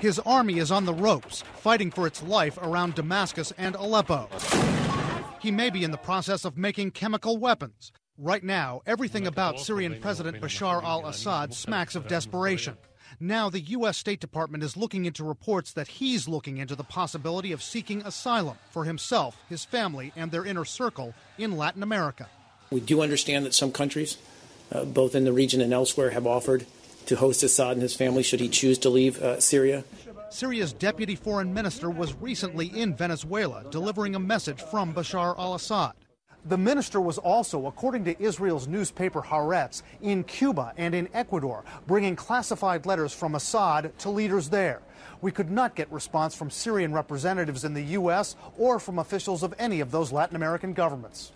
His army is on the ropes, fighting for its life around Damascus and Aleppo. He may be in the process of making chemical weapons. Right now, everything about Syrian President Bashar al-Assad smacks of desperation. Now the U.S. State Department is looking into reports that he's looking into the possibility of seeking asylum for himself, his family, and their inner circle in Latin America. We do understand that some countries, both in the region and elsewhere, have offered to host Assad and his family should he choose to leave Syria. Syria's deputy foreign minister was recently in Venezuela delivering a message from Bashar al-Assad. The minister was also, according to Israel's newspaper Haaretz, in Cuba and in Ecuador, bringing classified letters from Assad to leaders there. We could not get response from Syrian representatives in the U.S. or from officials of any of those Latin American governments.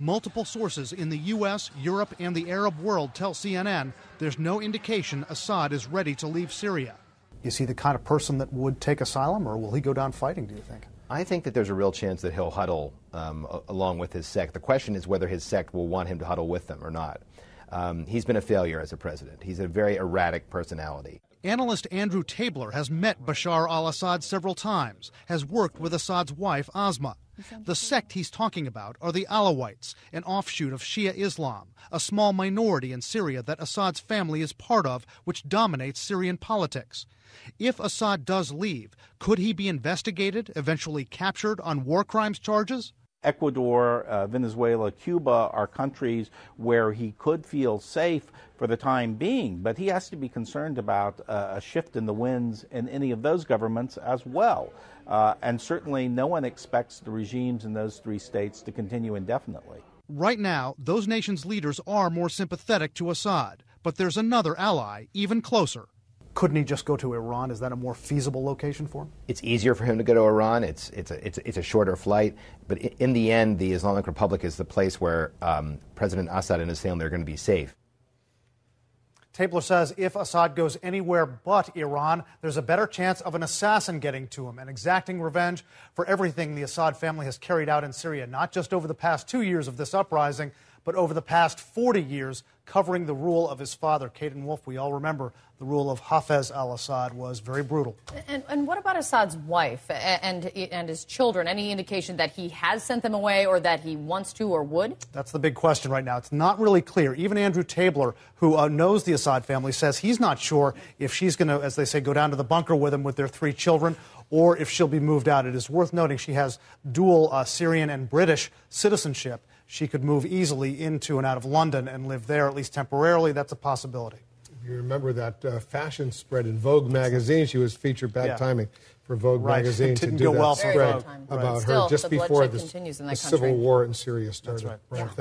Multiple sources in the U.S., Europe, and the Arab world tell CNN there's no indication Assad is ready to leave Syria. Is he the kind of person that would take asylum, or will he go down fighting, do you think? I think that there's a real chance that he'll huddle along with his sect. The question is whether his sect will want him to huddle with them or not. He's been a failure as a president. He's a very erratic personality. Analyst Andrew Tabler has met Bashar al-Assad several times, has worked with Assad's wife, Asma. The sect he's talking about are the Alawites, an offshoot of Shia Islam, a small minority in Syria that Assad's family is part of, which dominates Syrian politics. If Assad does leave, could he be investigated, eventually captured on war crimes charges? Ecuador, Venezuela, Cuba are countries where he could feel safe for the time being, but he has to be concerned about a shift in the winds in any of those governments as well. And certainly no one expects the regimes in those three states to continue indefinitely. Right now, those nations' leaders are more sympathetic to Assad, but there's another ally even closer. Couldn't he just go to Iran? Is that a more feasible location for him? It's easier for him to go to Iran. It's a shorter flight. But in the end, the Islamic Republic is the place where President Assad and his family are going to be safe. Tabler says if Assad goes anywhere but Iran, there's a better chance of an assassin getting to him and exacting revenge for everything the Assad family has carried out in Syria, not just over the past 2 years of this uprising, but over the past 40 years, covering the rule of his father. Kate and Wolf, we all remember the rule of Hafez al-Assad was very brutal. And what about Assad's wife and his children? Any indication that he has sent them away or that he wants to or would? That's the big question right now. It's not really clear. Even Andrew Tabler, who knows the Assad family, says he's not sure if she's going to, as they say, go down to the bunker with him with their 3 children or if she'll be moved out. It is worth noting she has dual Syrian and British citizenship. She could move easily into and out of London and live there, at least temporarily. That's a possibility. You remember that fashion spread in Vogue magazine? She was featured bad timing for Vogue magazine to do that spread about her just before the Civil War in Syria started. That's right. Right.